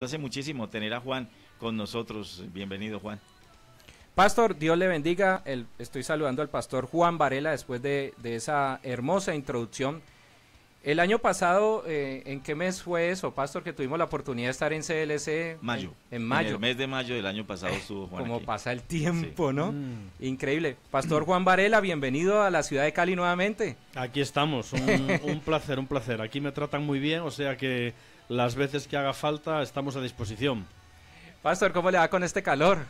hace muchísimo tener a Juan con nosotros. Bienvenido, Juan. Pastor, Dios le bendiga. Estoy saludando al pastor Juan Varela después de esa hermosa introducción. El año pasado, ¿en qué mes fue eso, pastor, que tuvimos la oportunidad de estar en CLC? Mayo. En mayo. En el mes de mayo del año pasado estuvo Juan Como aquí. pasa el tiempo, sí. ¿No? Increíble. Pastor Juan Varela, bienvenido a la ciudad de Cali nuevamente. Aquí estamos, un placer, un placer. Aquí me tratan muy bien, o sea que las veces que haga falta estamos a disposición. Pastor, ¿cómo le va con este calor?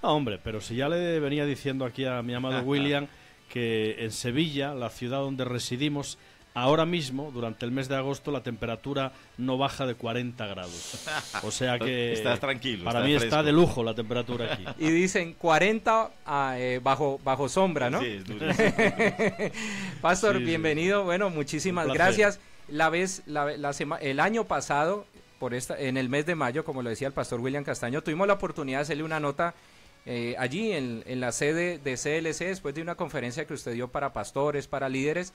No, hombre, pero si ya le venía diciendo aquí a mi amado William que en Sevilla, la ciudad donde residimos, ahora mismo, durante el mes de agosto, la temperatura no baja de 40 grados. O sea que estás tranquilo. Para mí está de lujo la temperatura aquí. Y dicen 40 bajo sombra, ¿no? Sí, es durísimo. Pastor, Sí, bienvenido. Bueno, muchísimas gracias. El año pasado, en el mes de mayo, como lo decía el pastor William Castaño, tuvimos la oportunidad de hacerle una nota allí en la sede de CLC, después de una conferencia que usted dio para pastores, para líderes.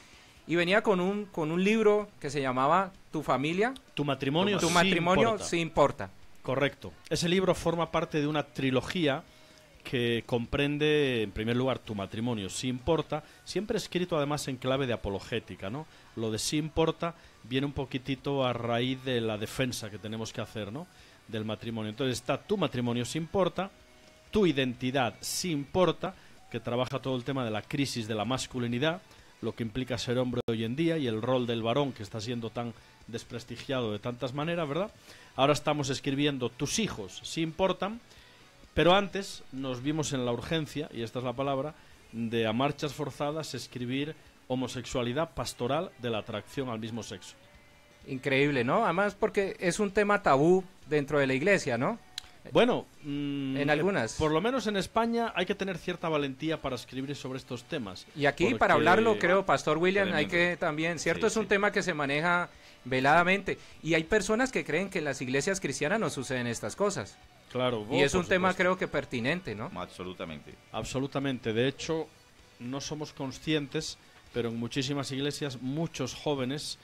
Y venía con un libro que se llamaba Tu familia. Tu matrimonio, sí importa. Correcto. Ese libro forma parte de una trilogía que comprende, en primer lugar, Tu matrimonio sí importa, siempre escrito además en clave de apologética, ¿no? Lo de sí importa viene un poquitito a raíz de la defensa que tenemos que hacer, ¿no?, del matrimonio. Entonces está Tu matrimonio sí importa, Tu identidad sí importa, que trabaja todo el tema de la crisis de la masculinidad, lo que implica ser hombre hoy en día y el rol del varón que está siendo tan desprestigiado de tantas maneras, ¿verdad? Ahora estamos escribiendo Tus hijos sí importan, pero antes nos vimos en la urgencia, y esta es la palabra, de a marchas forzadas escribir Homosexualidad pastoral de la atracción al mismo sexo. Increíble, ¿no? Además porque es un tema tabú dentro de la iglesia, ¿no? Bueno, en algunas. Por lo menos en España hay que tener cierta valentía para escribir sobre estos temas. Y aquí para hablarlo, creo, Pastor William, Tremendo. hay que también, ¿cierto? Sí, es un tema que se maneja veladamente. Y hay personas que creen que en las iglesias cristianas no suceden estas cosas. Claro. Y es un tema, supuesto, creo que pertinente, ¿no? Absolutamente. Absolutamente. De hecho, no somos conscientes, pero en muchísimas iglesias muchos jóvenes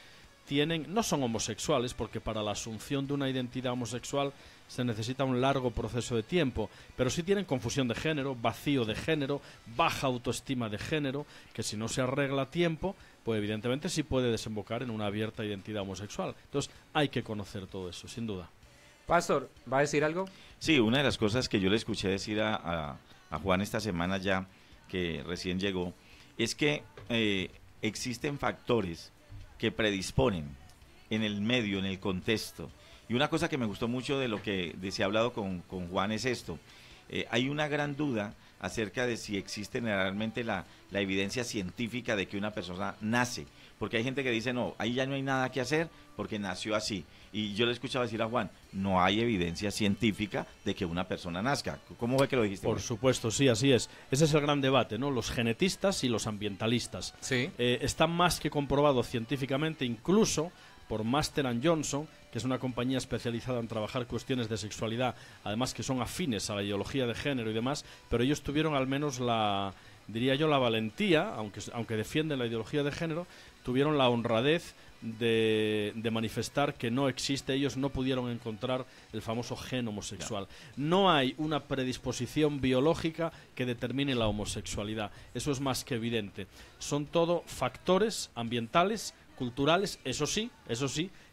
no son homosexuales, porque para la asunción de una identidad homosexual se necesita un largo proceso de tiempo, pero sí tienen confusión de género, vacío de género, baja autoestima de género, que si no se arregla a tiempo, pues evidentemente sí puede desembocar en una abierta identidad homosexual. Entonces hay que conocer todo eso, sin duda. Pastor, ¿va a decir algo? Sí, una de las cosas que yo le escuché decir a Juan esta semana ya, que recién llegó, es que existen factores que predisponen en el medio, en el contexto. Y una cosa que me gustó mucho de lo que se ha hablado con Juan es esto. Hay una gran duda acerca de si existe realmente la evidencia científica de que una persona nace. Porque hay gente que dice, no, ahí ya no hay nada que hacer porque nació así. Y yo le escuchaba decir a Juan, no hay evidencia científica de que una persona nazca. ¿Cómo fue que lo dijiste? Por supuesto, sí, así es. Ese es el gran debate, ¿no? Los genetistas y los ambientalistas. Sí. Está más que comprobado científicamente, incluso por Master & Johnson, que es una compañía especializada en trabajar cuestiones de sexualidad, además que son afines a la ideología de género y demás, pero ellos tuvieron al menos la valentía, aunque defienden la ideología de género, tuvieron la honradez de manifestar que no existe, ellos no pudieron encontrar el famoso gen homosexual. No hay una predisposición biológica que determine la homosexualidad, eso es más que evidente. Son todo factores ambientales, culturales, eso sí,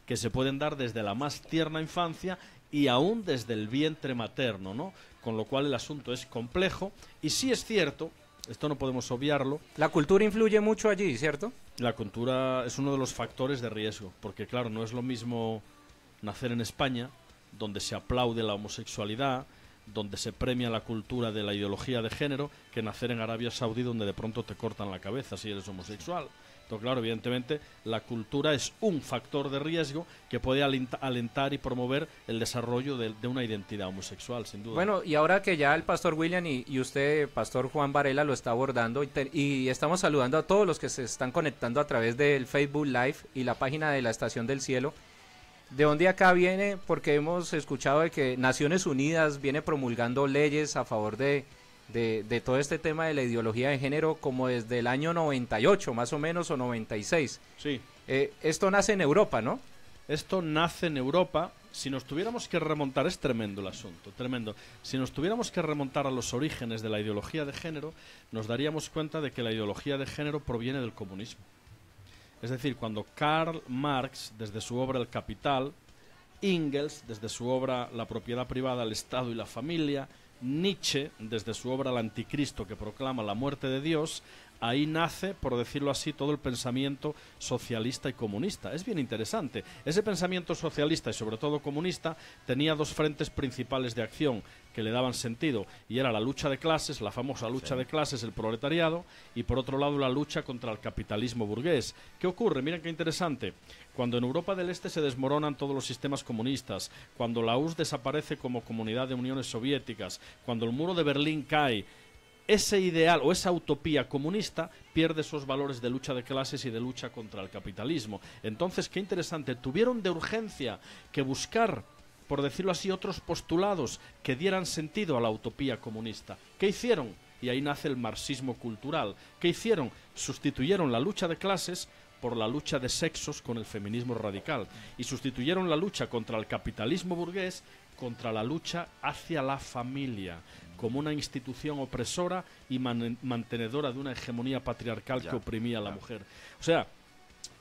que se pueden dar desde la más tierna infancia y aún desde el vientre materno, ¿no? Con lo cual el asunto es complejo y sí es cierto, esto no podemos obviarlo. La cultura influye mucho allí, ¿cierto? La cultura es uno de los factores de riesgo, porque claro, no es lo mismo nacer en España, donde se aplaude la homosexualidad, donde se premia la cultura de la ideología de género, que nacer en Arabia Saudí, donde de pronto te cortan la cabeza si eres homosexual. Entonces, claro, evidentemente, la cultura es un factor de riesgo que puede alentar y promover el desarrollo de una identidad homosexual, sin duda. Bueno, y ahora que ya el pastor William y usted, pastor Juan Varela, lo está abordando, y estamos saludando a todos los que se están conectando a través del Facebook Live y la página de la Estación del Cielo. ¿De dónde acá viene? Porque hemos escuchado de que Naciones Unidas viene promulgando leyes a favor de todo este tema de la ideología de género como desde el año 98 más o menos o 96. Sí. Esto nace en Europa, ¿no? Esto nace en Europa, si nos tuviéramos que remontar, es tremendo el asunto, tremendo. Si nos tuviéramos que remontar a los orígenes de la ideología de género, nos daríamos cuenta de que la ideología de género proviene del comunismo. Es decir, cuando Karl Marx, desde su obra El Capital, Engels, desde su obra La propiedad privada, el Estado y la familia, Nietzsche, desde su obra El Anticristo, que proclama la muerte de Dios, ahí nace, por decirlo así, todo el pensamiento socialista y comunista. Es bien interesante. Ese pensamiento socialista y sobre todo comunista tenía dos frentes principales de acción que le daban sentido, y era la lucha de clases, la famosa lucha de clases, el proletariado, y por otro lado la lucha contra el capitalismo burgués. ¿Qué ocurre? Miren qué interesante. Cuando en Europa del Este se desmoronan todos los sistemas comunistas, cuando la URSS desaparece como comunidad de uniones soviéticas, cuando el muro de Berlín cae, ese ideal o esa utopía comunista pierde esos valores de lucha de clases y de lucha contra el capitalismo. Entonces, qué interesante, tuvieron de urgencia que buscar, por decirlo así, otros postulados que dieran sentido a la utopía comunista. ¿Qué hicieron? Y ahí nace el marxismo cultural. ¿Qué hicieron? Sustituyeron la lucha de clases por la lucha de sexos con el feminismo radical, y sustituyeron la lucha contra el capitalismo burgués contra la lucha hacia la familia, como una institución opresora y mantenedora de una hegemonía patriarcal que oprimía a la mujer. O sea,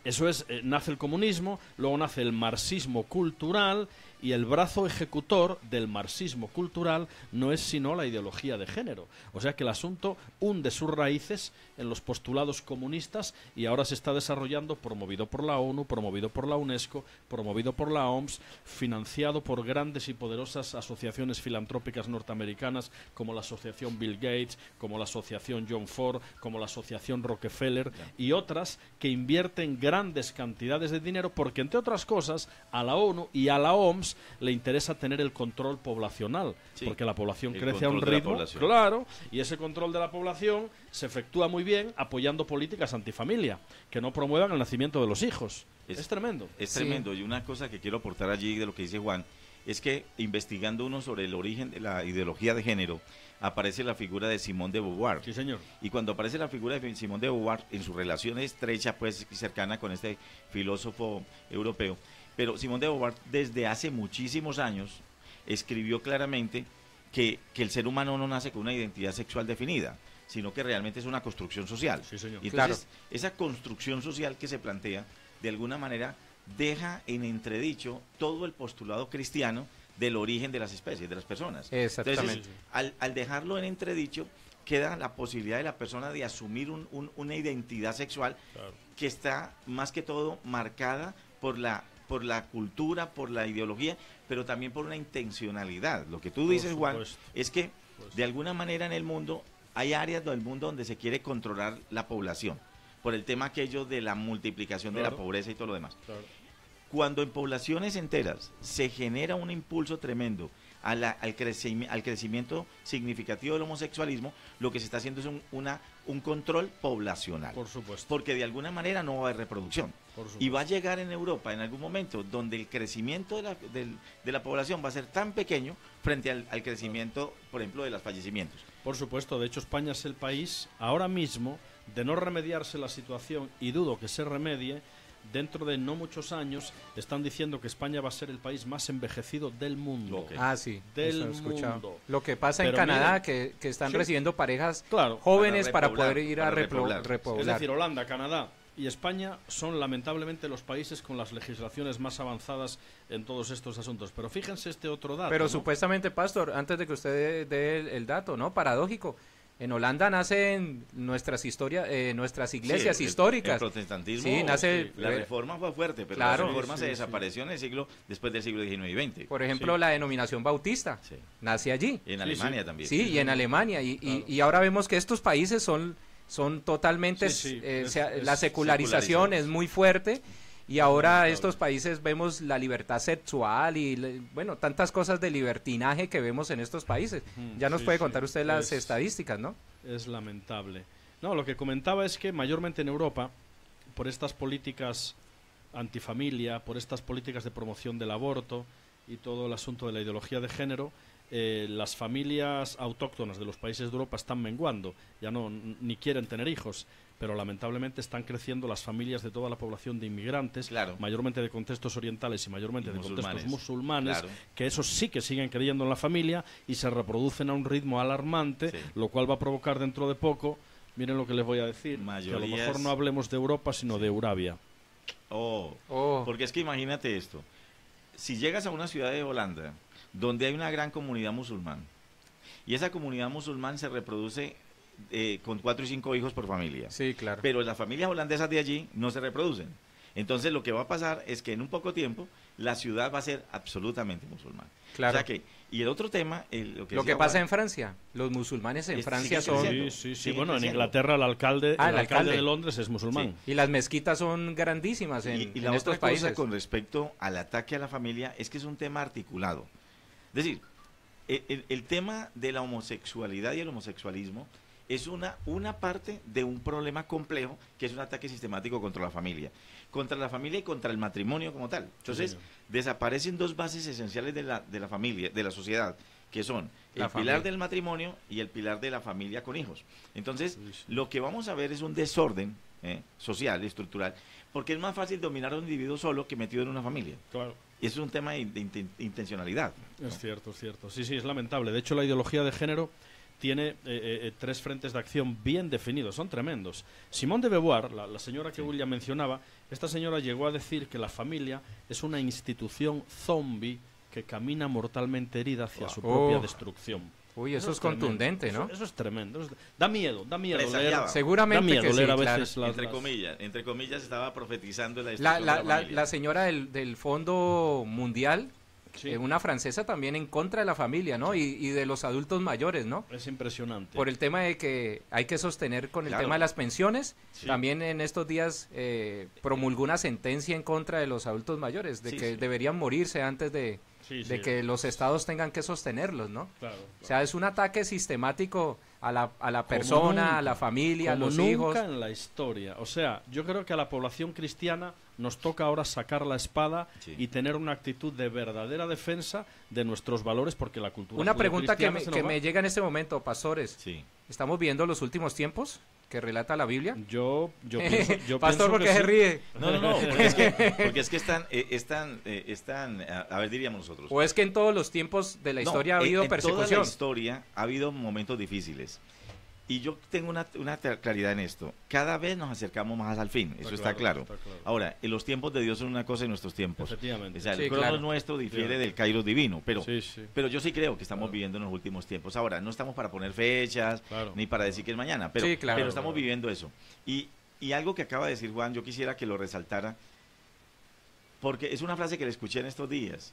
eso es, nace el comunismo, luego nace el marxismo cultural, y el brazo ejecutor del marxismo cultural no es sino la ideología de género. O sea que el asunto hunde sus raíces en los postulados comunistas y ahora se está desarrollando promovido por la ONU, promovido por la UNESCO, promovido por la OMS, financiado por grandes y poderosas asociaciones filantrópicas norteamericanas como la Asociación Bill Gates, como la Asociación John Ford, como la Asociación Rockefeller y otras que invierten grandes cantidades de dinero porque, entre otras cosas, a la ONU y a la OMS le interesa tener el control poblacional, porque la población crece a un ritmo, claro, y ese control de la población se efectúa muy bien apoyando políticas antifamilia, que no promuevan el nacimiento de los hijos. Es tremendo. Es tremendo, y una cosa que quiero aportar allí de lo que dice Juan, es que investigando uno sobre el origen de la ideología de género, aparece la figura de Simone de Beauvoir. Sí, señor. Y cuando aparece la figura de Simone de Beauvoir, en su relación estrecha, pues, cercana con este filósofo europeo, pero Simone de Beauvoir desde hace muchísimos años escribió claramente que el ser humano no nace con una identidad sexual definida, sino que realmente es una construcción social. Sí, señor. Y entonces, esa construcción social que se plantea, de alguna manera, deja en entredicho todo el postulado cristiano del origen de las especies, de las personas. Exactamente. Entonces, al dejarlo en entredicho, queda la posibilidad de la persona de asumir una identidad sexual que está más que todo marcada por la cultura, por la ideología, pero también por una intencionalidad. Lo que tú dices, Juan, es que de alguna manera en el mundo hay áreas del mundo donde se quiere controlar la población, por el tema aquello de la multiplicación de la pobreza y todo lo demás. Cuando en poblaciones enteras se genera un impulso tremendo al crecimiento significativo del homosexualismo, lo que se está haciendo es un control poblacional. Por supuesto. Porque de alguna manera no va a haber reproducción. Y va a llegar en Europa en algún momento donde el crecimiento de la población va a ser tan pequeño frente al crecimiento, por ejemplo, de los fallecimientos. Por supuesto, de hecho España es el país ahora mismo, de no remediarse la situación, y dudo que se remedie, dentro de no muchos años están diciendo que España va a ser el país más envejecido del mundo. Sí, del mundo. Lo que pasa en Pero Canadá, miren, que están recibiendo parejas claro, jóvenes para poder ir a repoblar. Es decir, Holanda, Canadá y España son lamentablemente los países con las legislaciones más avanzadas en todos estos asuntos. Pero fíjense este otro dato. Pero ¿no? supuestamente, Pastor, antes de que usted dé el dato, ¿no? Paradójico. En Holanda nacen nuestras iglesias históricas. El protestantismo, sí, nace, la reforma fue fuerte, pero claro, la reforma se desapareció en después del siglo XIX y XX. Por ejemplo, la denominación bautista nace allí. En Alemania también. Sí, y en Alemania. Y ahora vemos que estos países son totalmente... la secularización es muy fuerte. Y ahora estos países vemos la libertad sexual y, bueno, tantas cosas de libertinaje que vemos en estos países. Ya nos puede contar usted las estadísticas, ¿no? Es lamentable. No, lo que comentaba es que mayormente en Europa, por estas políticas antifamilia, por estas políticas de promoción del aborto, y todo el asunto de la ideología de género, las familias autóctonas de los países de Europa están menguando, ya ni quieren tener hijos, pero lamentablemente están creciendo las familias de toda la población de inmigrantes, mayormente de contextos orientales y mayormente de contextos musulmanes, que esos sí que siguen creyendo en la familia y se reproducen a un ritmo alarmante, lo cual va a provocar dentro de poco, miren lo que les voy a decir, que a lo mejor no hablemos de Europa, sino de Eurabia. Porque es que imagínate esto, si llegas a una ciudad de Holanda donde hay una gran comunidad musulmana y esa comunidad musulmana se reproduce con 4 y 5 hijos por familia. Sí, claro. Pero las familias holandesas de allí no se reproducen. Entonces lo que va a pasar es que en un poco tiempo la ciudad va a ser absolutamente musulmana. Claro. O sea que, y el otro tema, lo que pasa Juan, en Francia, los musulmanes en Francia son... Sí, bueno, en Inglaterra el alcalde de Londres es musulmán. Sí. Y las mezquitas son grandísimas en y la estos otra países. Cosa con respecto al ataque a la familia es que es un tema articulado. Es decir, el tema de la homosexualidad y el homosexualismo es una parte de un problema complejo que es un ataque sistemático contra la familia y contra el matrimonio como tal. Entonces, desaparecen dos bases esenciales de la familia, de la sociedad, que son el pilar del matrimonio y el pilar de la familia con hijos. Entonces, lo que vamos a ver es un desorden social, estructural, porque es más fácil dominar a un individuo solo que metido en una familia. Claro. Y eso es un tema de intencionalidad. ¿No? Es cierto. Sí, es lamentable. De hecho, la ideología de género tiene 3 frentes de acción bien definidos, son tremendos. Simone de Beauvoir, la señora que William mencionaba, esta señora llegó a decir que la familia es una institución zombie que camina mortalmente herida hacia su propia destrucción. Uy, eso es contundente, ¿no? Eso es tremendo. Da miedo leer. Seguramente da miedo que leer sí, a veces claro. Entre comillas estaba profetizando la destrucción de la familia. La señora del Fondo Mundial, una francesa también en contra de la familia, ¿no? Y de los adultos mayores, ¿no? Es impresionante. Por el tema de que hay que sostener con el tema de las pensiones, también en estos días promulgó una sentencia en contra de los adultos mayores, de que deberían morirse antes de que los estados tengan que sostenerlos, ¿no? Claro. O sea, es un ataque sistemático a la persona, nunca, a la familia, a los hijos. Nunca en la historia. O sea, yo creo que a la población cristiana nos toca ahora sacar la espada y tener una actitud de verdadera defensa de nuestros valores, porque la cultura... Una pregunta que me llega en este momento, pastores. ¿Estamos viendo los últimos tiempos que relata la Biblia? Yo Pastor, ¿por qué se ríe? No, porque es que están, a ver, diríamos nosotros. ¿O es que en todos los tiempos de la historia ha habido persecución? En toda la historia ha habido momentos difíciles. Y yo tengo una claridad en esto. Cada vez nos acercamos más al fin, eso está claro. Ahora, los tiempos de Dios son una cosa y nuestros tiempos. Efectivamente. O sea, el cronos nuestro difiere del kairos divino, pero yo sí creo que estamos viviendo en los últimos tiempos. Ahora, no estamos para poner fechas, ni para decir que es mañana, pero estamos viviendo eso. Y algo que acaba de decir Juan, yo quisiera que lo resaltara, porque es una frase que le escuché en estos días.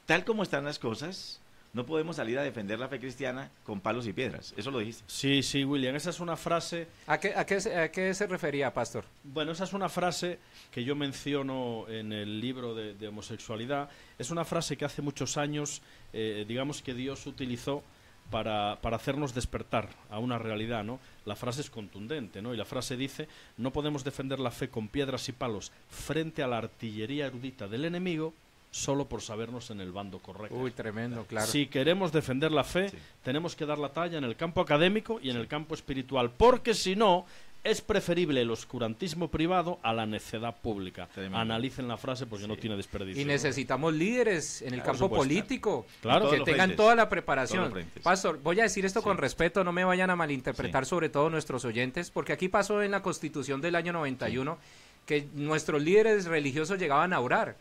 Tal como están las cosas... No podemos salir a defender la fe cristiana con palos y piedras. Eso lo dijiste. Sí, William. Esa es una frase... ¿A qué se refería, pastor? Bueno, esa es una frase que yo menciono en el libro de homosexualidad. Es una frase que hace muchos años, digamos que Dios utilizó para hacernos despertar a una realidad, ¿no? La frase es contundente, ¿no? Y la frase dice: no podemos defender la fe con piedras y palos frente a la artillería erudita del enemigo, solo por sabernos en el bando correcto. Uy, tremendo, claro. Si queremos defender la fe, tenemos que dar la talla en el campo académico y en el campo espiritual, porque si no, es preferible el oscurantismo privado a la necedad pública. Tremendo. Analicen la frase porque no tiene desperdicio. Y necesitamos líderes en el campo político, claro, que tengan toda la preparación. Pastor, voy a decir esto con respeto, no me vayan a malinterpretar, sobre todo nuestros oyentes, porque aquí pasó en la Constitución del año 91 que nuestros líderes religiosos llegaban a orar.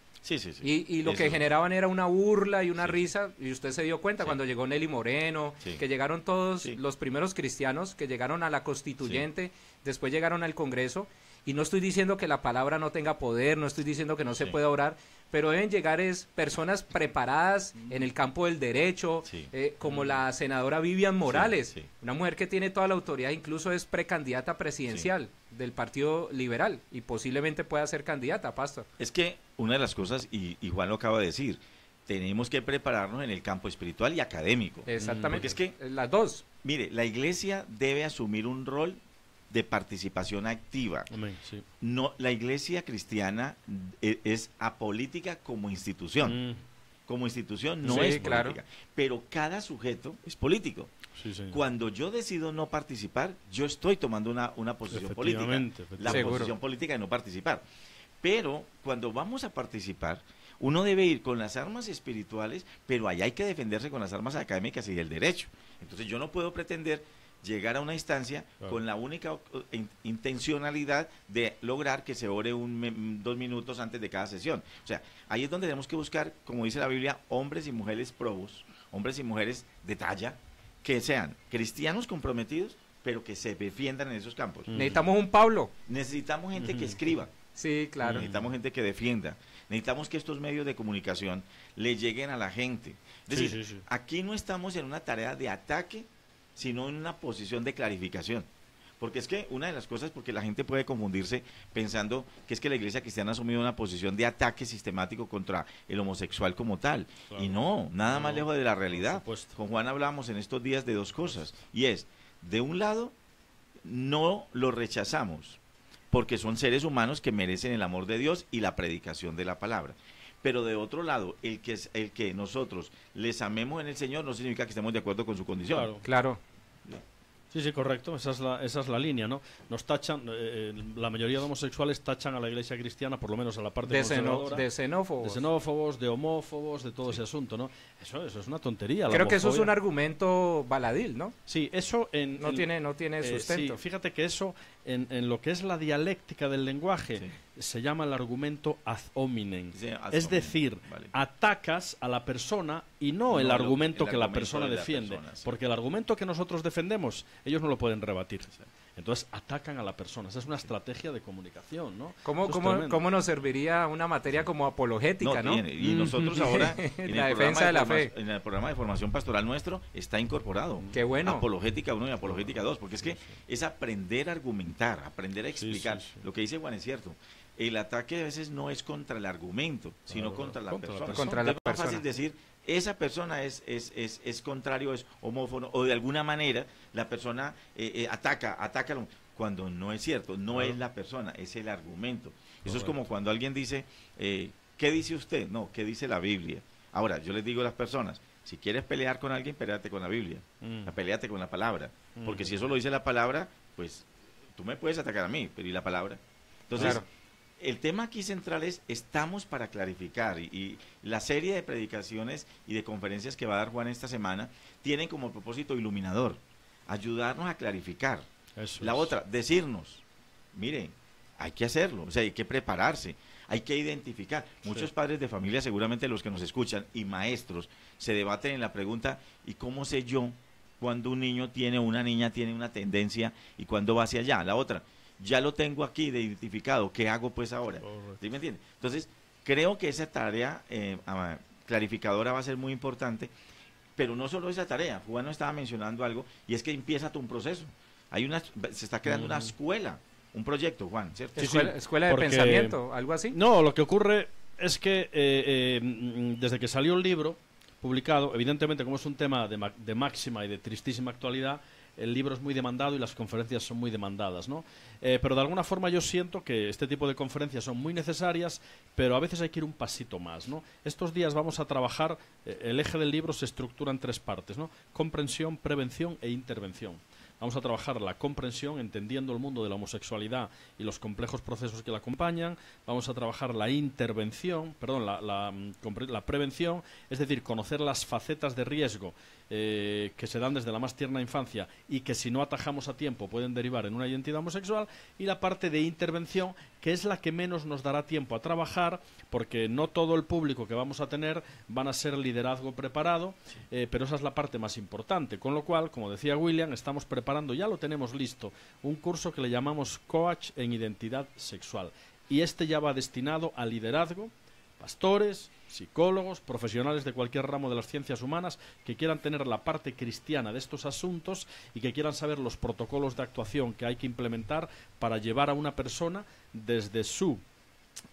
Y lo que generaban era una burla y una risa, y usted se dio cuenta cuando llegó Nelly Moreno, que llegaron todos los primeros cristianos, que llegaron a la Constituyente, después llegaron al Congreso, y no estoy diciendo que la palabra no tenga poder, no estoy diciendo que no se pueda orar, pero deben llegar personas preparadas en el campo del derecho, como la senadora Vivian Morales, una mujer que tiene toda la autoridad, incluso es precandidata presidencial del Partido Liberal y posiblemente pueda ser candidata, pastor. Es que una de las cosas, y Juan lo acaba de decir, tenemos que prepararnos en el campo espiritual y académico. Exactamente. Porque es que las dos. Mire, la iglesia debe asumir un rol de participación activa. No, la iglesia cristiana es apolítica como institución. como institución no Sí, es claro. política, pero cada sujeto es político. Sí, señor. Cuando yo decido no participar, yo estoy tomando una posición política, la Seguro. posición política de no participar. Pero cuando vamos a participar, uno debe ir con las armas espirituales, pero allá hay que defenderse con las armas académicas y el derecho. Entonces yo no puedo pretender llegar a una instancia con la única intencionalidad de lograr que se ore 2 minutos antes de cada sesión. O sea, ahí es donde tenemos que buscar, como dice la Biblia, hombres y mujeres probos, hombres y mujeres de talla, que sean cristianos comprometidos, pero que se defiendan en esos campos. Necesitamos un Pablo. Necesitamos gente que escriba. Sí, claro. Necesitamos gente que defienda. Necesitamos que estos medios de comunicación le lleguen a la gente. Es decir, aquí no estamos en una tarea de ataque, sino en una posición de clarificación. Porque es que una de las cosas, porque la gente puede confundirse pensando que es que la Iglesia Cristiana ha asumido una posición de ataque sistemático contra el homosexual como tal. Claro. Y no, nada más lejos de la realidad. Con Juan hablamos en estos días de 2 cosas. Y es, de un lado, no lo rechazamos, porque son seres humanos que merecen el amor de Dios y la predicación de la palabra. Pero de otro lado, el que nosotros les amemos en el Señor no significa que estemos de acuerdo con su condición. Claro. Sí, correcto, esa es la línea, ¿no? Nos tachan, la mayoría de homosexuales tachan a la Iglesia cristiana, por lo menos a la parte conservadora, de xenófobos, de homófobos, de todo ese asunto, ¿no? Eso es una tontería. Creo que eso es un argumento baladil, ¿no? Sí, eso no tiene sustento. Sí, fíjate que eso, en lo que es la dialéctica del lenguaje, se llama el argumento ad hominem. Sí, es decir, atacas a la persona y no el argumento que la persona defiende. Porque el argumento que nosotros defendemos, ellos no lo pueden rebatir. Entonces atacan a la persona. Esa es una estrategia de comunicación, ¿no? ¿Cómo nos serviría una materia como apologética, no? Y nosotros ahora, la defensa de la fe. En el programa de formación pastoral nuestro, está incorporado. Qué bueno. Apologética 1 y apologética 2, porque es que es aprender a argumentar, aprender a explicar. Lo que dice Juan es cierto. El ataque a veces no es contra el argumento, sino contra la persona. Es más fácil decir, esa persona es contrario, es homófobo, o de alguna manera la persona ataca cuando no es cierto, no es la persona, es el argumento. Eso es como cuando alguien dice, ¿qué dice usted? No, ¿qué dice la Biblia? Ahora, yo les digo a las personas, si quieres pelear con alguien, peleate con la Biblia, peleate con la palabra, porque si eso lo dice la palabra, pues tú me puedes atacar a mí, pero ¿y la palabra? Entonces, el tema aquí central es, estamos para clarificar, y la serie de predicaciones y de conferencias que va a dar Juan esta semana tienen como propósito iluminador, ayudarnos a clarificar. Otra, decirnos, mire, hay que hacerlo, o sea, hay que prepararse, hay que identificar. Muchos padres de familia, seguramente los que nos escuchan, y maestros, se debaten en la pregunta, ¿y cómo sé yo cuando un niño tiene o una niña tiene una tendencia y cuándo va hacia allá? La otra, ya lo tengo aquí identificado, ¿qué hago pues ahora? ¿Sí me entiende? Entonces, creo que esa tarea clarificadora va a ser muy importante, pero no solo esa tarea. Juan nos estaba mencionando algo, y es que empieza todo un proceso. Se está creando una escuela, un proyecto, Juan, ¿cierto? Escuela de pensamiento, algo así. No, lo que ocurre es que desde que salió el libro publicado, evidentemente como es un tema de máxima y de tristísima actualidad, el libro es muy demandado y las conferencias son muy demandadas, ¿no? Pero de alguna forma yo siento que este tipo de conferencias son muy necesarias, pero a veces hay que ir un pasito más, ¿no? Estos días vamos a trabajar, el eje del libro se estructura en 3 partes, ¿no? Comprensión, prevención e intervención. Vamos a trabajar la comprensión, entendiendo el mundo de la homosexualidad y los complejos procesos que la acompañan. Vamos a trabajar la intervención, la prevención, es decir, conocer las facetas de riesgo que se dan desde la más tierna infancia y que si no atajamos a tiempo pueden derivar en una identidad homosexual, y la parte de intervención, que es la que menos nos dará tiempo a trabajar, porque no todo el público que vamos a tener van a ser liderazgo preparado, pero esa es la parte más importante, con lo cual, como decía William, estamos preparando, ya lo tenemos listo, un curso que le llamamos Coach en Identidad Sexual, y este ya va destinado a liderazgo, pastores, psicólogos, profesionales de cualquier ramo de las ciencias humanas que quieran tener la parte cristiana de estos asuntos y que quieran saber los protocolos de actuación que hay que implementar para llevar a una persona desde su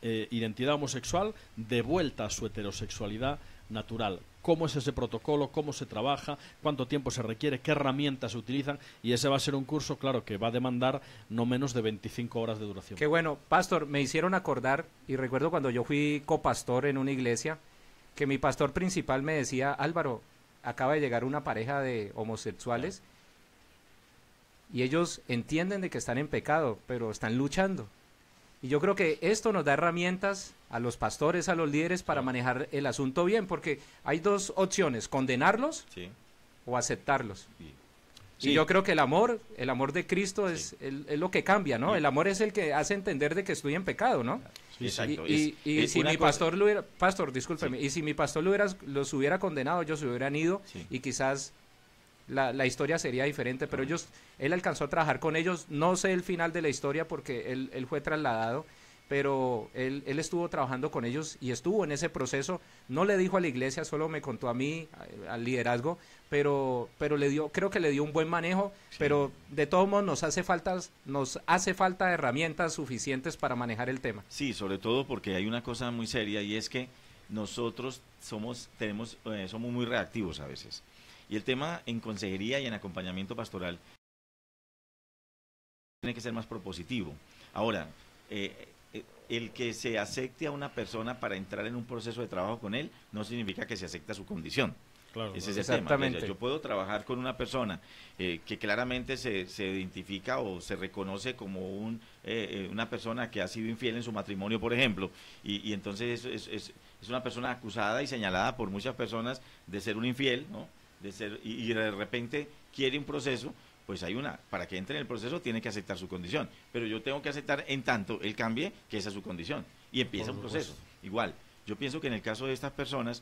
identidad homosexual de vuelta a su heterosexualidad natural. Cómo es ese protocolo, cómo se trabaja, cuánto tiempo se requiere, qué herramientas se utilizan, y ese va a ser un curso, claro, que va a demandar no menos de 25 horas de duración. Qué bueno. Pastor, me hicieron acordar, y recuerdo cuando yo fui copastor en una iglesia, que mi pastor principal me decía, Álvaro, acaba de llegar una pareja de homosexuales y ellos entienden de que están en pecado, pero están luchando. Y yo creo que esto nos da herramientas a los pastores, a los líderes para manejar el asunto bien, porque hay dos opciones, condenarlos o aceptarlos. Sí. Y yo creo que el amor de Cristo es lo que cambia, ¿no? Sí. El amor es el que hace entender de que estoy en pecado, ¿no? Sí, exacto. Y si mi pastor lo hubiera, discúlpeme, y si mi pastor los hubiera condenado, ellos se hubieran ido y quizás la historia sería diferente, pero él alcanzó a trabajar con ellos, no sé el final de la historia porque él fue trasladado, pero él estuvo trabajando con ellos y estuvo en ese proceso, no le dijo a la iglesia, solo me contó a mí, al liderazgo, pero creo que le dio un buen manejo, pero de todos modos nos hace falta herramientas suficientes para manejar el tema. Sí, sobre todo porque hay una cosa muy seria y es que nosotros somos muy reactivos a veces. Y el tema en consejería y en acompañamiento pastoral tiene que ser más propositivo. Ahora, el que se acepte a una persona para entrar en un proceso de trabajo con él no significa que se acepta su condición. Claro, Ese es el tema. O sea, yo puedo trabajar con una persona que claramente se identifica o se reconoce como una persona que ha sido infiel en su matrimonio, por ejemplo, y entonces es una persona acusada y señalada por muchas personas de ser un infiel, ¿no? Y de repente quiere un proceso, pues para que entre en el proceso tiene que aceptar su condición, pero yo tengo que aceptar en tanto él cambie que esa es su condición y empieza un proceso. Igual, yo pienso que en el caso de estas personas,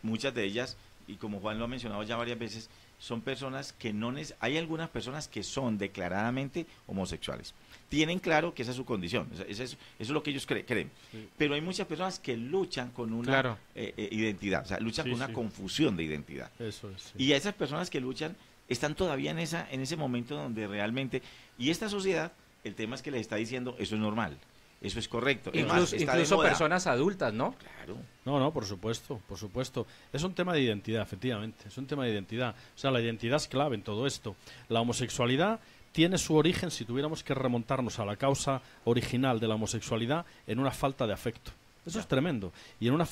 muchas de ellas, y como Juan lo ha mencionado ya varias veces, son personas que hay algunas personas que son declaradamente homosexuales. Tienen claro que esa es su condición, eso es lo que ellos creen. Sí. Pero hay muchas personas que luchan con una identidad, o sea, luchan con una confusión de identidad. Eso es, sí. Y a esas personas que luchan están todavía en ese momento donde realmente, y esta sociedad, el tema es que les está diciendo, eso es normal. Eso es correcto. Incluso personas adultas, ¿no? Claro. No, por supuesto, por supuesto. Es un tema de identidad, efectivamente. Es un tema de identidad. O sea, la identidad es clave en todo esto. La homosexualidad tiene su origen, si tuviéramos que remontarnos a la causa original de la homosexualidad, en una falta de afecto. Eso es tremendo. Y en una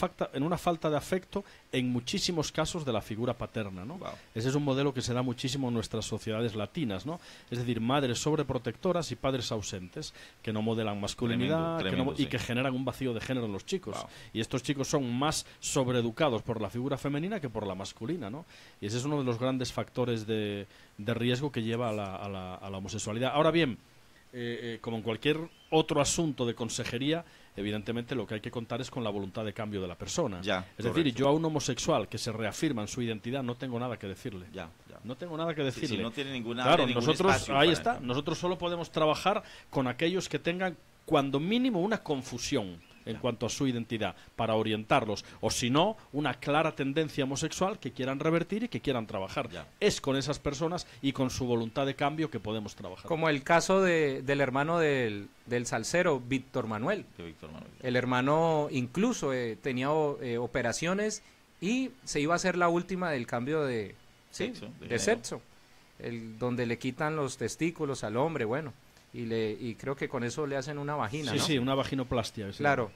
falta de afecto en muchísimos casos de la figura paterna, ¿no? Wow. Ese es un modelo que se da muchísimo en nuestras sociedades latinas, ¿no? Es decir, madres sobreprotectoras y padres ausentes que no modelan masculinidad tremendo, y que generan un vacío de género en los chicos. Wow. Y estos chicos son más sobreeducados por la figura femenina que por la masculina, ¿no? Y ese es uno de los grandes factores de riesgo que lleva a la homosexualidad. Ahora bien, como en cualquier otro asunto de consejería, evidentemente lo que hay que contar es con la voluntad de cambio de la persona. Es decir, yo a un homosexual que se reafirma en su identidad no tengo nada que decirle. No tengo nada que decirle. Si no tiene ningún nosotros, ahí está, eso. Nosotros solo podemos trabajar con aquellos que tengan cuando mínimo una confusión en cuanto a su identidad, para orientarlos, o si no, una clara tendencia homosexual que quieran revertir y que quieran trabajar. Es con esas personas y con su voluntad de cambio que podemos trabajar. Como el caso del hermano del salsero, Víctor Manuel. El hermano incluso tenía operaciones y se iba a hacer la última del cambio de sexo, donde le quitan los testículos al hombre, bueno. Y creo que con eso le hacen una vagina, ¿no? Sí, una vaginoplastia. Claro,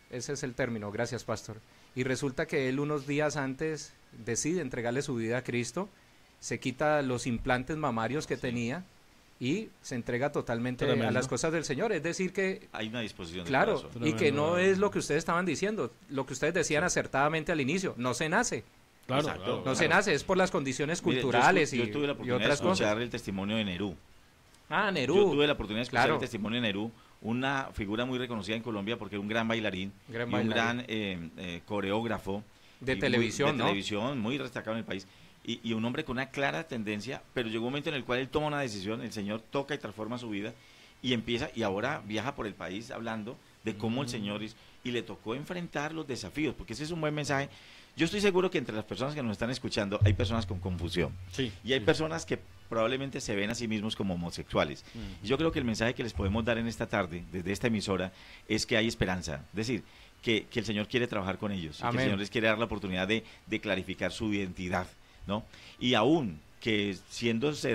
ese es el término, gracias, pastor. Y resulta que él unos días antes decide entregarle su vida a Cristo, se quita los implantes mamarios que tenía y se entrega totalmente a las cosas del Señor. Es decir que... hay una disposición. Claro, y que no es lo que ustedes estaban diciendo, lo que ustedes decían acertadamente al inicio, no se nace. Claro, se nace, es por las condiciones culturales. Yo tuve la oportunidad de escuchar el testimonio de Nerú. Nerú. Yo tuve la oportunidad de escuchar el testimonio de Nerú, una figura muy reconocida en Colombia porque era un gran bailarín, un gran coreógrafo de televisión, televisión, muy destacado en el país, y un hombre con una clara tendencia, pero llegó un momento en el cual él toma una decisión, el Señor toca y transforma su vida y ahora viaja por el país hablando de cómo el Señor y le tocó enfrentar los desafíos, porque ese es un buen mensaje. Yo estoy seguro que entre las personas que nos están escuchando hay personas con confusión y hay personas que probablemente se ven a sí mismos como homosexuales. Y yo creo que el mensaje que les podemos dar en esta tarde, desde esta emisora, es que hay esperanza. Es decir, que el Señor quiere trabajar con ellos, y que el Señor les quiere dar la oportunidad de clarificar su identidad, ¿no? Y aún que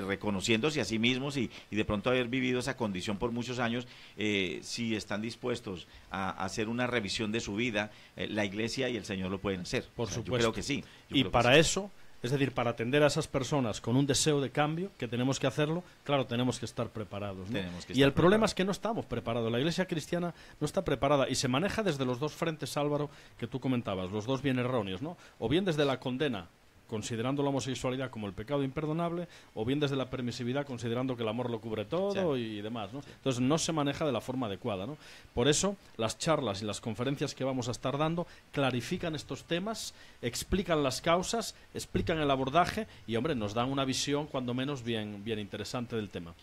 reconociéndose a sí mismos y de pronto haber vivido esa condición por muchos años, si están dispuestos a hacer una revisión de su vida, la Iglesia y el Señor lo pueden hacer. Por supuesto. Yo creo que sí. Y para eso, es decir, para atender a esas personas con un deseo de cambio, que tenemos que hacerlo, claro, tenemos que estar preparados, ¿no? Y el problema es que no estamos preparados. La Iglesia cristiana no está preparada y se maneja desde los dos frentes, Álvaro, que tú comentabas, los dos bien erróneos, ¿no? O bien desde la condena, considerando la homosexualidad como el pecado imperdonable, o bien desde la permisividad, considerando que el amor lo cubre todo, sí, y demás, ¿no? Entonces no se maneja de la forma adecuada, ¿no? Por eso las charlas y las conferencias que vamos a estar dando clarifican estos temas, explican las causas, explican el abordaje y, hombre, nos dan una visión cuando menos bien interesante del tema.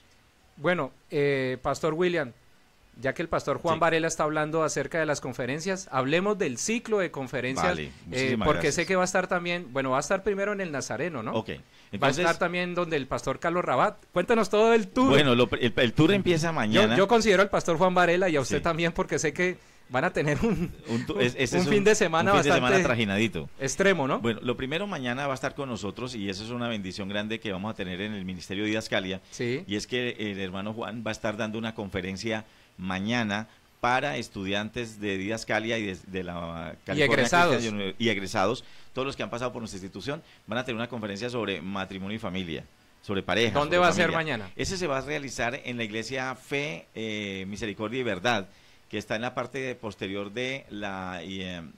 Bueno, Pastor William, ya que el pastor Juan Varela está hablando acerca de las conferencias, hablemos del ciclo de conferencias, vale, porque gracias. sé que va a estar también, bueno, va a estar primero en el Nazareno, ¿no? Ok. Entonces, va a estar también donde el pastor Carlos Rabat. Cuéntanos todo el tour. Bueno, el tour empieza mañana. Yo considero al pastor Juan Varela y a usted sí. también, porque sé que van a tener un fin de semana bastante trajinadito. Extremo, ¿no? Bueno, lo primero, mañana va a estar con nosotros, y eso es una bendición grande que vamos a tener en el Ministerio de Didascalia, sí. Y es que el hermano Juan va a estar dando una conferencia mañana para estudiantes de Didascalia y de la California y egresados, todos los que han pasado por nuestra institución van a tener una conferencia sobre matrimonio y familia, sobre pareja. ¿Dónde va a ser mañana? Ese se va a realizar en la iglesia Fe, Misericordia y Verdad, que está en la parte posterior de la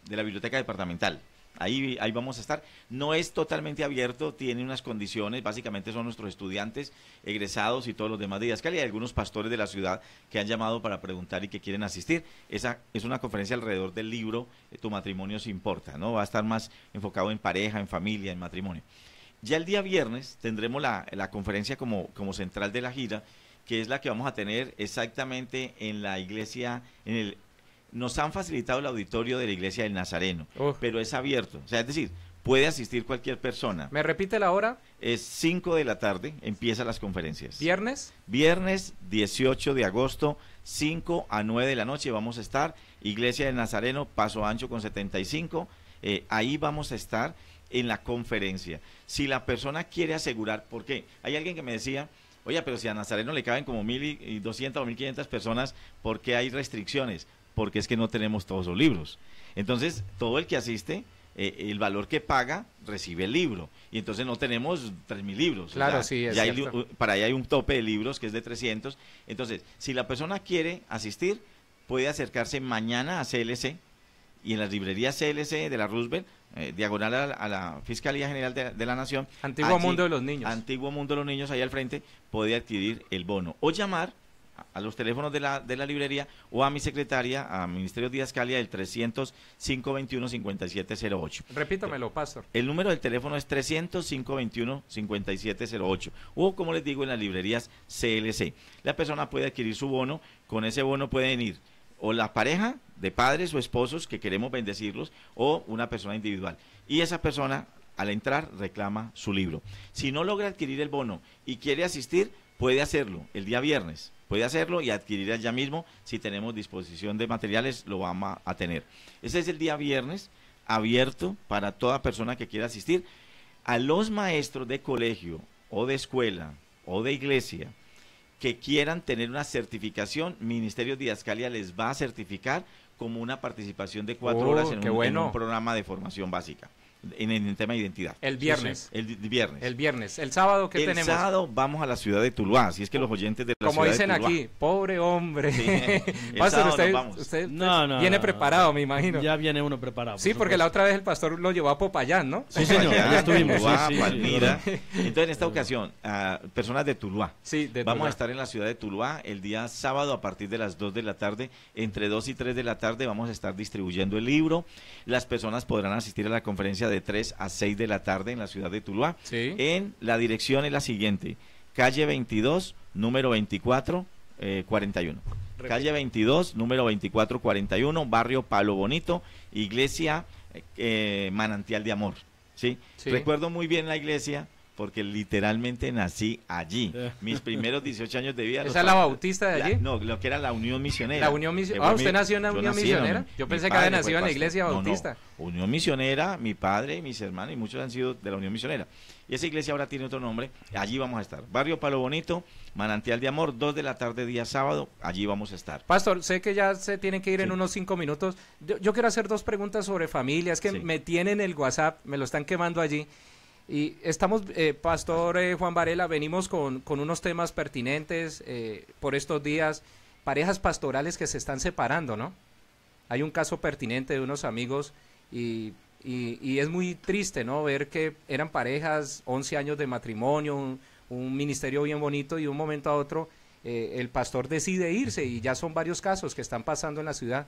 biblioteca departamental. Ahí vamos a estar. No es totalmente abierto, tiene unas condiciones, básicamente son nuestros estudiantes, egresados y todos los demás de Didascalia y algunos pastores de la ciudad que han llamado para preguntar y que quieren asistir. Esa es una conferencia alrededor del libro Tu matrimonio se importa, ¿no? Va a estar más enfocado en pareja, en familia, en matrimonio. Ya el día viernes tendremos la conferencia como central de la gira, que es la que vamos a tener exactamente en la iglesia, nos han facilitado el auditorio de la iglesia del Nazareno, pero es abierto, o sea, es decir, puede asistir cualquier persona. ¿Me repite la hora? Es 5 de la tarde, empiezan las conferencias. ¿Viernes? Viernes 18 de agosto, 5 a 9 de la noche vamos a estar, iglesia del Nazareno, Paso Ancho con 75, ahí vamos a estar en la conferencia. Si la persona quiere asegurar, ¿por qué? Hay alguien que me decía, oye, pero si a Nazareno le caben como 1.200 o 1.500 personas, ¿por qué hay restricciones? Porque es que no tenemos todos los libros. Entonces, todo el que asiste, el valor que paga, recibe el libro. Y entonces no tenemos 3.000 libros. Claro, o sea, sí, es ya cierto. para allá hay un tope de libros que es de 300. Entonces, si la persona quiere asistir, puede acercarse mañana a CLC y en las librerías CLC de la Roosevelt, diagonal a la Fiscalía General de la Nación. Antiguo Mundo de los Niños. Antiguo Mundo de los Niños, ahí al frente, puede adquirir el bono. O llamar a los teléfonos de la librería o a mi secretaria, a Ministerio de Didascalia, del 300-521-5708. Repítamelo, pastor. El número del teléfono es 300-521-5708 o, como les digo, en las librerías CLC. La persona puede adquirir su bono, con ese bono pueden ir o la pareja de padres o esposos que queremos bendecirlos o una persona individual. Y esa persona, al entrar, reclama su libro. Si no logra adquirir el bono y quiere asistir, puede hacerlo el día viernes. Puede hacerlo y adquirir allá mismo. Si tenemos disposición de materiales, lo vamos a tener. Ese es el día viernes, abierto para toda persona que quiera asistir. A los maestros de colegio o de escuela o de iglesia que quieran tener una certificación, Ministerio de Didascalia les va a certificar como una participación de 4 horas en un programa de formación básica. En el tema de identidad. El viernes. Sí, el viernes. El viernes. El sábado, ¿qué tenemos? El sábado vamos a la ciudad de Tuluá, si es que los oyentes de la ciudad de Tuluá. Como dicen aquí, pobre hombre. Sí. Pastor, usted viene preparado, me imagino. Ya viene uno preparado. Sí, porque la otra vez el pastor lo llevó a Popayán, ¿no? Sí, señor. Ya estuvimos. Tuluá, Palmira. Entonces, en esta ocasión, personas de Tuluá. Sí, de Vamos Tuluá. a estar en la ciudad de Tuluá el día sábado a partir de las 2 de la tarde. Entre 2 y 3 de la tarde vamos a estar distribuyendo el libro. Las personas podrán asistir a la conferencia de 3 a 6 de la tarde en la ciudad de Tuluá. Sí. En la dirección es la siguiente: calle 22, número 2441. Calle 22, número 2441, barrio Palo Bonito, iglesia Manantial de Amor. ¿Sí? Sí. Recuerdo muy bien la iglesia porque literalmente nací allí. Mis primeros 18 años de vida. ¿Esa es la bautista de allí? No, lo que era la Unión Misionera. La Unión Misionera. ¿Usted nació en la Unión Misionera? Yo pensé que había nacido en la iglesia bautista. No, Unión Misionera, mi padre y mis hermanos, y muchos han sido de la Unión Misionera. Y esa iglesia ahora tiene otro nombre, allí vamos a estar. Barrio Palo Bonito, Manantial de Amor, 2 de la tarde, día sábado, allí vamos a estar. Pastor, sé que ya se tienen que ir en unos 5 minutos. Yo quiero hacer 2 preguntas sobre familia, es que me tienen el WhatsApp, me lo están quemando allí. Y estamos, Pastor Juan Varela, venimos con unos temas pertinentes por estos días, parejas pastorales que se están separando, ¿no? Hay un caso pertinente de unos amigos y es muy triste, ¿no? Ver que eran parejas, 11 años de matrimonio, un ministerio bien bonito y de un momento a otro el pastor decide irse y ya son varios casos que están pasando en la ciudad.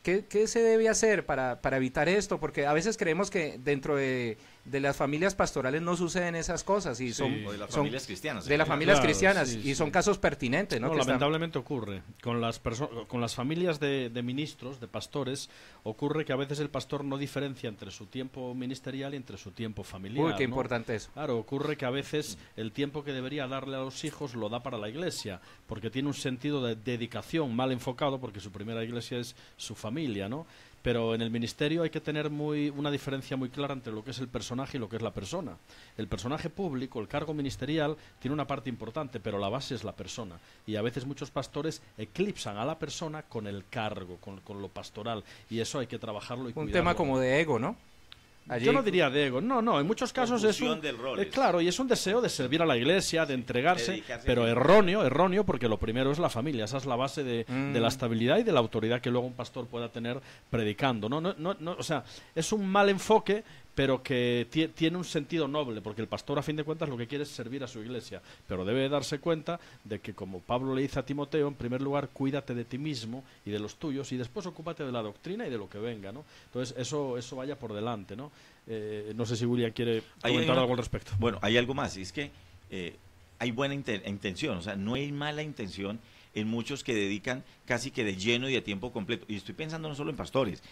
¿Qué se debe hacer para evitar esto? Porque a veces creemos que dentro de las familias pastorales no suceden esas cosas y son o de las familias cristianas. De las familias cristianas sí, y son casos pertinentes, ¿no? Lamentablemente ocurre. Con las familias de ministros, de pastores, ocurre que a veces el pastor no diferencia entre su tiempo ministerial y entre su tiempo familiar. Uy, qué ¿no? importante eso. Claro, ocurre que a veces el tiempo que debería darle a los hijos lo da para la iglesia, porque tiene un sentido de dedicación mal enfocado, porque su primera iglesia es su familia, ¿no? Pero en el ministerio hay que tener una diferencia muy clara entre lo que es el personaje y lo que es la persona. El personaje público, el cargo ministerial, tiene una parte importante, pero la base es la persona. Y a veces muchos pastores eclipsan a la persona con el cargo, con lo pastoral. Y eso hay que trabajarlo y cuidarlo. Un tema como de ego, ¿no? Allí, yo no diría de ego, no, en muchos casos es un claro, y es un deseo de servir a la iglesia, de entregarse, pero erróneo, porque lo primero es la familia, esa es la base de la estabilidad y de la autoridad que luego un pastor pueda tener predicando, o sea, es un mal enfoque, pero que tiene un sentido noble, porque el pastor a fin de cuentas lo que quiere es servir a su iglesia, pero debe darse cuenta de que, como Pablo le dice a Timoteo, en primer lugar, cuídate de ti mismo y de los tuyos, y después ocúpate de la doctrina y de lo que venga, ¿no? Entonces eso vaya por delante, ¿no? No sé si William quiere comentar algo al respecto. Bueno, hay algo más, y es que hay buena intención, o sea, no hay mala intención en muchos que dedican casi que de lleno y de tiempo completo, y estoy pensando no solo en pastores.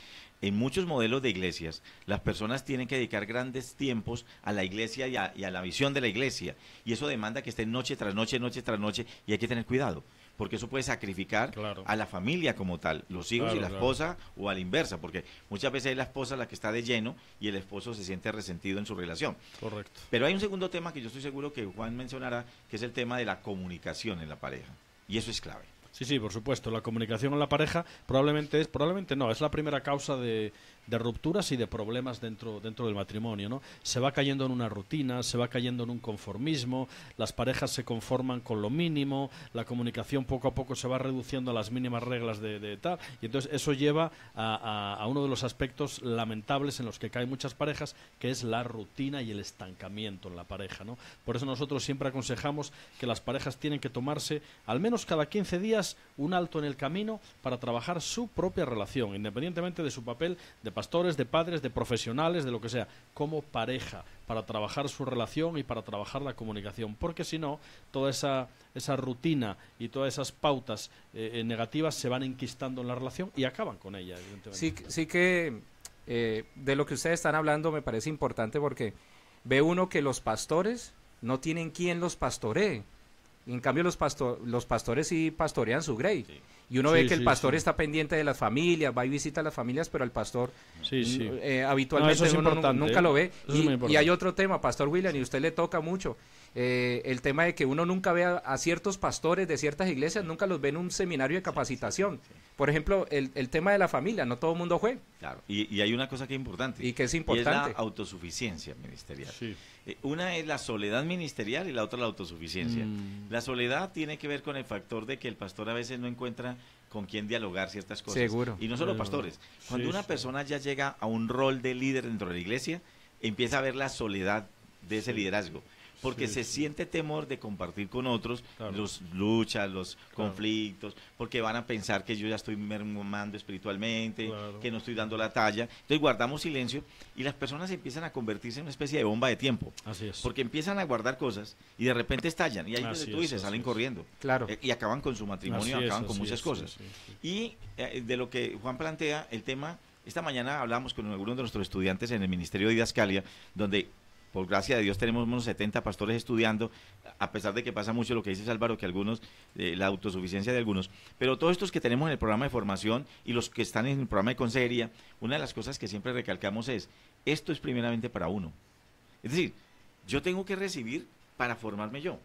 En muchos modelos de iglesias, las personas tienen que dedicar grandes tiempos a la iglesia y a la visión de la iglesia. Y eso demanda que estén noche tras noche, y hay que tener cuidado, porque eso puede sacrificar a la familia como tal, los hijos y la esposa, o a la inversa, porque muchas veces es la esposa la que está de lleno y el esposo se siente resentido en su relación. Correcto. Pero hay un segundo tema que yo estoy seguro que Juan mencionará, que es el tema de la comunicación en la pareja. Y eso es clave. Sí, por supuesto. La comunicación en la pareja probablemente no, es la primera causa de rupturas y de problemas dentro del matrimonio, ¿no? Se va cayendo en una rutina, se va cayendo en un conformismo, las parejas se conforman con lo mínimo, la comunicación poco a poco se va reduciendo a las mínimas reglas de tal, y entonces eso lleva a uno de los aspectos lamentables en los que caen muchas parejas, que es la rutina y el estancamiento en la pareja, ¿no? Por eso nosotros siempre aconsejamos que las parejas tienen que tomarse al menos cada 15 días un alto en el camino para trabajar su propia relación, independientemente de su papel de pastores, de padres, de profesionales, de lo que sea, como pareja, para trabajar su relación y para trabajar la comunicación, porque si no, toda esa rutina y todas esas pautas negativas se van enquistando en la relación y acaban con ella, evidentemente. Sí que de lo que ustedes están hablando me parece importante, porque ve uno que los pastores no tienen quien los pastoree. En cambio los pastores sí pastorean su grey. Sí. Y uno ve que el pastor está pendiente de las familias, va y visita a las familias, pero el pastor habitualmente uno nunca lo ve. Y hay otro tema, Pastor William, y a usted le toca mucho, el tema de que uno nunca ve a ciertos pastores de ciertas iglesias, nunca los ve en un seminario de capacitación. Sí. Por ejemplo, el tema de la familia, no todo el mundo fue. Claro, y hay una cosa que es importante. Y que es importante. Y es la autosuficiencia ministerial. Sí. Una es la soledad ministerial y la otra la autosuficiencia. La soledad tiene que ver con el factor de que el pastor a veces no encuentra con quién dialogar ciertas cosas. Seguro. Y no solo pastores. Cuando una persona ya llega a un rol de líder dentro de la iglesia, empieza a ver la soledad de ese liderazgo. Porque se siente temor de compartir con otros las luchas, los conflictos, porque van a pensar que yo ya estoy mermando espiritualmente, que no estoy dando la talla. Entonces guardamos silencio y las personas empiezan a convertirse en una especie de bomba de tiempo. Así es. Porque empiezan a guardar cosas y de repente estallan. Y ahí donde tú dices, salen corriendo. Claro. Y acaban con su matrimonio, acaban con muchas cosas. Y de lo que Juan plantea, el tema, esta mañana hablamos con algunos de nuestros estudiantes en el Ministerio de Didascalia, donde por gracia de Dios tenemos unos 70 pastores estudiando, a pesar de que pasa mucho lo que dices Álvaro, que algunos, la autosuficiencia de algunos, pero todos estos que tenemos en el programa de formación y los que están en el programa de consejería, una de las cosas que siempre recalcamos es, esto es primeramente para uno. Es decir, yo tengo que recibir para formarme yo.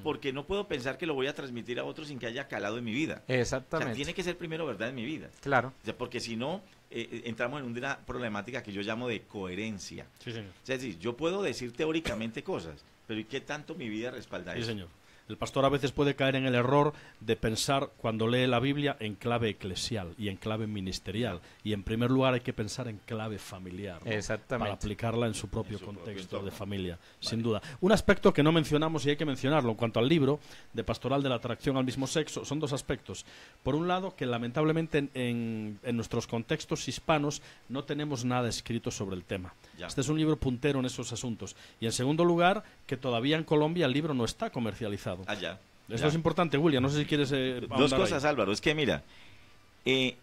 Porque no puedo pensar que lo voy a transmitir a otros sin que haya calado en mi vida. Exactamente. O sea, tiene que ser primero verdad en mi vida. Claro. O sea, porque si no, entramos en una problemática que yo llamo de coherencia. Sí, señor. O sea, es decir, yo puedo decir teóricamente cosas, pero ¿y qué tanto mi vida respalda eso? Sí, señor. El pastor a veces puede caer en el error de pensar cuando lee la Biblia en clave eclesial y en clave ministerial. Y en primer lugar hay que pensar en clave familiar, ¿no? Exactamente. Para aplicarla en su propio contexto de familia, Vale. sin duda. Un aspecto que no mencionamos y hay que mencionarlo en cuanto al libro de Pastoral de la Atracción al Mismo Sexo son dos aspectos. Por un lado, que lamentablemente en nuestros contextos hispanos no tenemos nada escrito sobre el tema. Ya. Este es un libro puntero en esos asuntos. Y en segundo lugar, que todavía en Colombia el libro no está comercializado. Allá. Esto es importante, William. No sé si quieres Dos cosas, Álvaro. Es que mira, en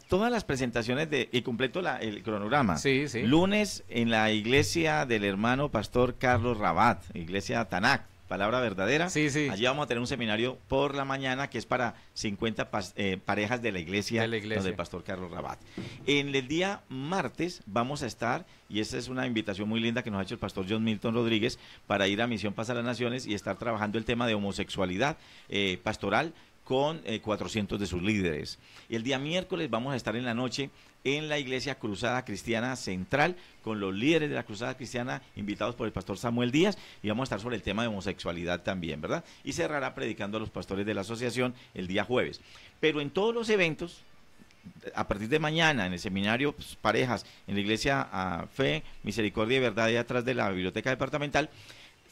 todas las presentaciones y completo el cronograma. Sí. Lunes en la iglesia del hermano pastor Carlos Rabat, iglesia Tanac, palabra verdadera. Sí. Allí vamos a tener un seminario por la mañana que es para 50 parejas de la iglesia, donde el pastor Carlos Rabat. En el día martes vamos a estar, y esta es una invitación muy linda que nos ha hecho el pastor John Milton Rodríguez, para ir a Misión Paz a las Naciones y estar trabajando el tema de homosexualidad pastoral con 400 de sus líderes. Y el día miércoles vamos a estar en la noche en la Iglesia Cruzada Cristiana Central con los líderes de la Cruzada Cristiana invitados por el pastor Samuel Díaz, y vamos a estar sobre el tema de homosexualidad también, ¿verdad? Y cerrará predicando a los pastores de la asociación el día jueves. Pero en todos los eventos, a partir de mañana en el seminario parejas en la Iglesia Fe, Misericordia y Verdad, allá atrás de la biblioteca departamental,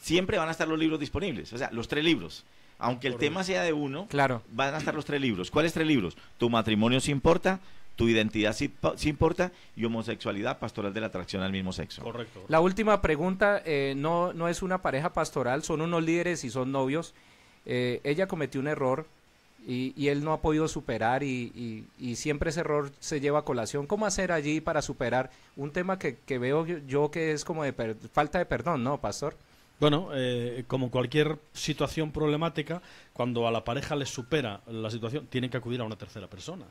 siempre van a estar los libros disponibles, o sea, los 3 libros. Aunque el tema sea de uno, claro, van a estar los 3 libros. ¿Cuáles 3 libros? Tu matrimonio sí importa, tu identidad sí importa, y homosexualidad, pastoral de la atracción al mismo sexo. Correcto. La última pregunta, no es una pareja pastoral, son unos líderes y son novios. Ella cometió un error y él no ha podido superar y siempre ese error se lleva a colación. ¿Cómo hacer allí para superar un tema que veo yo que es como de falta de perdón, ¿no, pastor? Bueno, como cualquier situación problemática, cuando a la pareja le supera la situación, tienen que acudir a una tercera persona.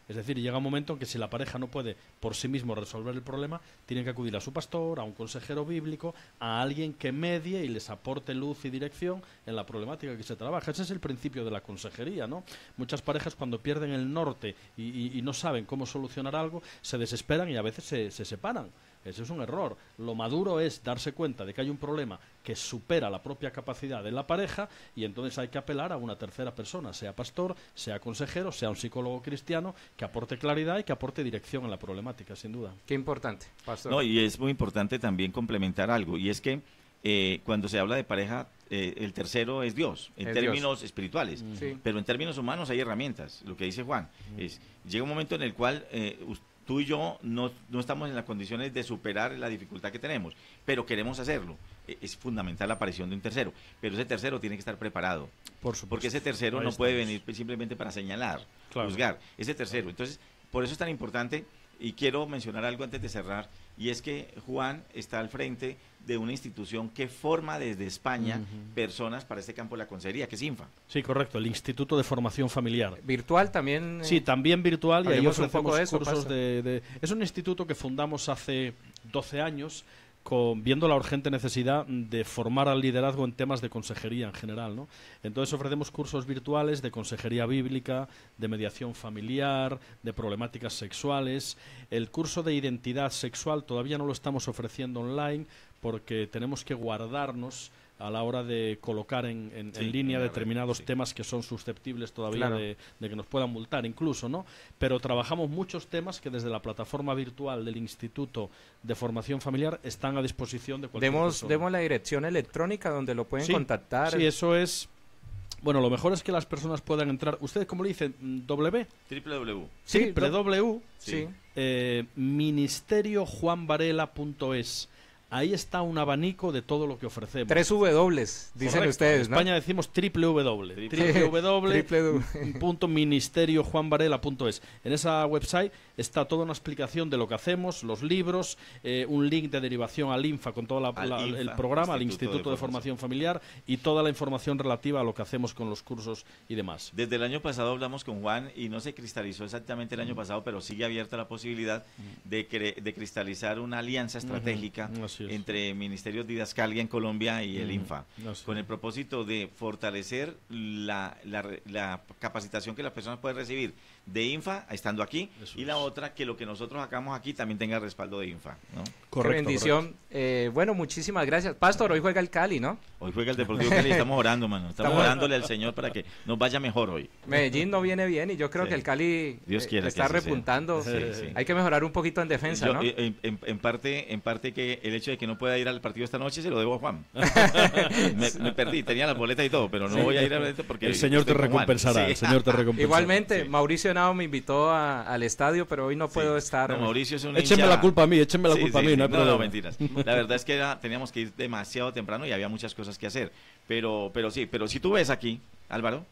Es decir, llega un momento en que si la pareja no puede por sí mismo resolver el problema, tienen que acudir a su pastor, a un consejero bíblico, a alguien que medie y les aporte luz y dirección en la problemática que se trabaja. Ese es el principio de la consejería, ¿no? Muchas parejas, cuando pierden el norte y no saben cómo solucionar algo, se desesperan y a veces se separan. Ese es un error. Lo maduro es darse cuenta de que hay un problema que supera la propia capacidad de la pareja, y entonces hay que apelar a una tercera persona, sea pastor, sea consejero, sea un psicólogo cristiano, que aporte claridad y que aporte dirección en la problemática, sin duda. Qué importante, pastor. No, y es muy importante también complementar algo, y es que cuando se habla de pareja, el tercero es Dios, en términos espirituales, Sí. pero en términos humanos hay herramientas. Lo que dice Juan, llega un momento en el cual tú y yo no estamos en las condiciones de superar la dificultad que tenemos, pero queremos hacerlo. Es fundamental la aparición de un tercero, pero ese tercero tiene que estar preparado. Por supuesto. Porque ese tercero no puede venir simplemente para señalar, juzgar. Ese tercero. Entonces, por eso es tan importante, y quiero mencionar algo antes de cerrar, y es que Juan está al frente de una institución que forma desde España personas para este campo de la consejería, que es INFA. Sí, correcto, el Instituto de Formación Familiar. ¿Virtual también? Sí, también virtual, y ahí hablemos un ofrecemos poco de eso, cursos pastor. Es un instituto que fundamos hace 12 años, viendo la urgente necesidad de formar al liderazgo en temas de consejería en general, ¿no? Entonces ofrecemos cursos virtuales de consejería bíblica, de mediación familiar, de problemáticas sexuales. El curso de identidad sexual todavía no lo estamos ofreciendo online porque tenemos que guardarnos a la hora de colocar en línea determinados temas que son susceptibles todavía de que nos puedan multar incluso, ¿no? Pero trabajamos muchos temas que desde la plataforma virtual del Instituto de Formación Familiar están a disposición de cualquier persona. Demos la dirección electrónica donde lo pueden contactar. Sí, eso es... Bueno, lo mejor es que las personas puedan entrar... ¿Ustedes cómo le dicen? ¿W? www. Sí, www. Sí. Ministeriojuanvarela.es. Ahí está un abanico de todo lo que ofrecemos. 3 W, dicen Correcto. ustedes, En ¿no? España decimos www.ministeriojuanvarela.es. En esa website está toda una explicación de lo que hacemos, los libros, un link de derivación al INFA con todo el programa, al Instituto de Formación Familiar, y toda la información relativa a lo que hacemos con los cursos y demás. Desde el año pasado hablamos con Juan y no se cristalizó exactamente el año pasado, pero sigue abierta la posibilidad de cristalizar una alianza estratégica entre Ministerios Didascalia en Colombia y el INFA, con el propósito de fortalecer la capacitación que la persona puede recibir de INFA estando aquí, y la otra, que lo que nosotros sacamos aquí también tenga respaldo de INFA, ¿no? Correcto. Qué bendición. Bueno, muchísimas gracias. Pastor, hoy juega el Cali, ¿no? Hoy juega el Deportivo Cali, estamos orando, mano. Estamos orándole al Señor para que nos vaya mejor hoy. Medellín no viene bien y yo creo que el Cali está repuntando. Sí. Hay que mejorar un poquito en defensa, ¿no? En parte que el hecho de que no pueda ir al partido esta noche se lo debo a Juan. me perdí, tenía las boletas y todo, pero no voy a ir a esto porque... El Señor te recompensará, el Señor te recompensará. Igualmente, Mauricio Henao me invitó al estadio, pero hoy no puedo estar. No, Mauricio es un Échenme la culpa a mí, no hay problema. No, mentiras. La verdad es que teníamos que ir demasiado temprano y había muchas cosas que hacer. Pero si tú ves aquí, Álvaro,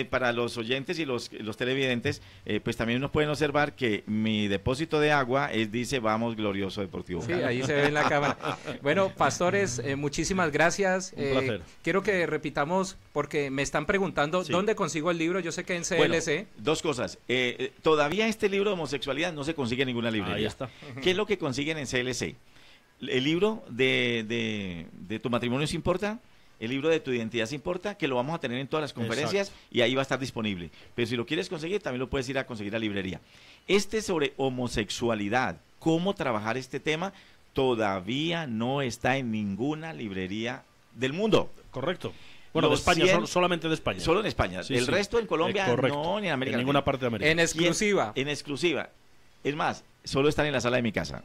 para los oyentes y los televidentes, pues también nos pueden observar que mi depósito de agua dice Vamos Glorioso Deportivo Cali. Sí, ahí se ve en la cámara. Bueno, pastores, muchísimas gracias. Un placer. Quiero que repitamos, porque me están preguntando dónde consigo el libro. Yo sé que en CLC. Bueno, dos cosas. Todavía este libro de homosexualidad no se consigue en ninguna librería. Ahí está. ¿Qué es lo que consiguen en CLC? El libro de Tu matrimonio se importa, el libro de Tu identidad se importa, que lo vamos a tener en todas las conferencias. Exacto. Y ahí va a estar disponible. Pero si lo quieres conseguir, también lo puedes ir a conseguir a la librería. Sobre homosexualidad, cómo trabajar este tema, todavía no está en ninguna librería del mundo. Correcto. Bueno, de España, solamente de España. Solo en España. El resto en Colombia no, ni en América. En ninguna parte de América. En exclusiva. En exclusiva. Es más, solo están en la sala de mi casa.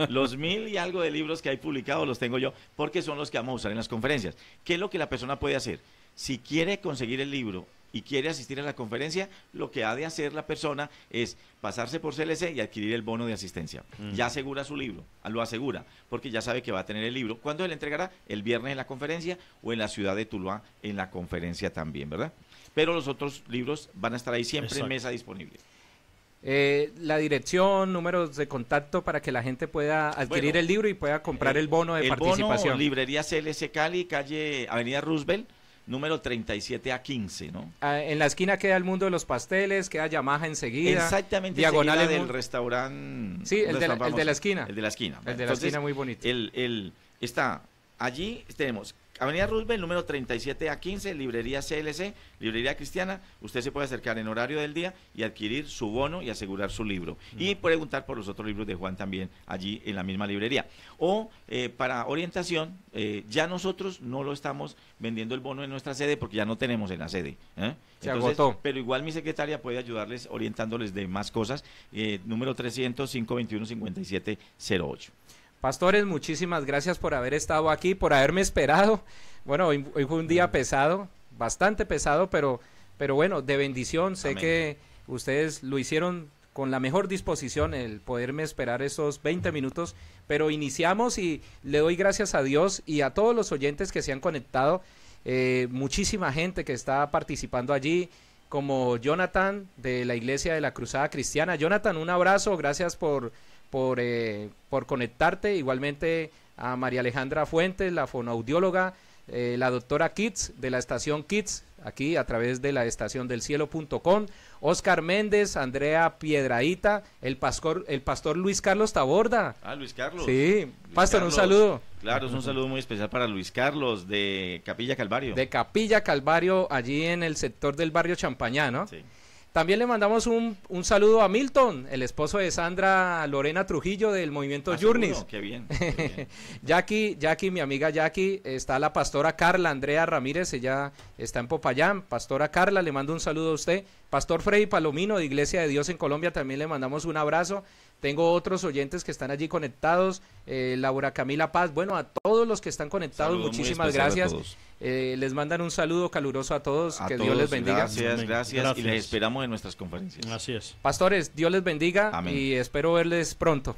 Los 1000 y algo de libros que hay publicados los tengo yo, porque son los que vamos a usar en las conferencias. ¿Qué es lo que la persona puede hacer? Si quiere conseguir el libro y quiere asistir a la conferencia, lo que ha de hacer la persona es pasarse por CLC y adquirir el bono de asistencia. Ya asegura su libro, lo asegura, porque ya sabe que va a tener el libro. ¿Cuándo se le entregará? El viernes en la conferencia o en la ciudad de Tuluá en la conferencia también, ¿verdad? Pero los otros libros van a estar ahí siempre en mesa disponible. La dirección, números de contacto para que la gente pueda adquirir el libro y pueda comprar el bono de participación. El bono, librería CLC Cali, calle Avenida Roosevelt, número 37A15, ¿no? En la esquina queda el Mundo de los Pasteles, queda Yamaha enseguida. Exactamente, diagonal del restaurante. Sí, el de la esquina. El de la esquina. El de la esquina, muy bonito. Está allí, tenemos Avenida Roosevelt, número 37A15, librería CLC, librería cristiana. Usted se puede acercar en horario del día y adquirir su bono y asegurar su libro. Y preguntar por los otros libros de Juan también allí en la misma librería. O para orientación, ya nosotros no lo estamos vendiendo el bono en nuestra sede porque ya no tenemos en la sede. Se agotó. Pero igual mi secretaria puede ayudarles orientándoles de más cosas. Número 300-521-5708. Pastores, muchísimas gracias por haber estado aquí, por haberme esperado. Bueno, hoy fue un día pesado, bastante pesado, pero bueno, de bendición. Sé que ustedes lo hicieron con la mejor disposición, el poderme esperar esos 20 minutos, pero iniciamos y le doy gracias a Dios y a todos los oyentes que se han conectado. Muchísima gente que está participando allí, como Jonathan de la Iglesia de la Cruzada Cristiana. Jonathan, un abrazo, gracias por conectarte. Igualmente a María Alejandra Fuentes, la fonoaudióloga, la doctora Kids de la estación Kids, aquí a través de la estaciondelcielo.com, Oscar Méndez, Andrea Piedraíta, el pastor Luis Carlos Taborda. Luis Carlos. Sí, pastor, un saludo. Claro, es un saludo muy especial para Luis Carlos de Capilla Calvario. De Capilla Calvario, allí en el sector del barrio Champañá, ¿no? Sí. También le mandamos un saludo a Milton, el esposo de Sandra Lorena Trujillo del movimiento Journeys. Qué bien. Jackie, mi amiga Jackie, está la pastora Carla Andrea Ramírez, ella está en Popayán. Pastora Carla, le mando un saludo a usted. Pastor Freddy Palomino de Iglesia de Dios en Colombia, también le mandamos un abrazo. Tengo otros oyentes que están allí conectados, Laura Camila Paz, bueno, a todos los que están conectados, saludo, muchísimas gracias. Les mandan un saludo caluroso a todos, que Dios les bendiga. Gracias, y les esperamos en nuestras conferencias. Así es. Pastores, Dios les bendiga. Amén. Y espero verles pronto.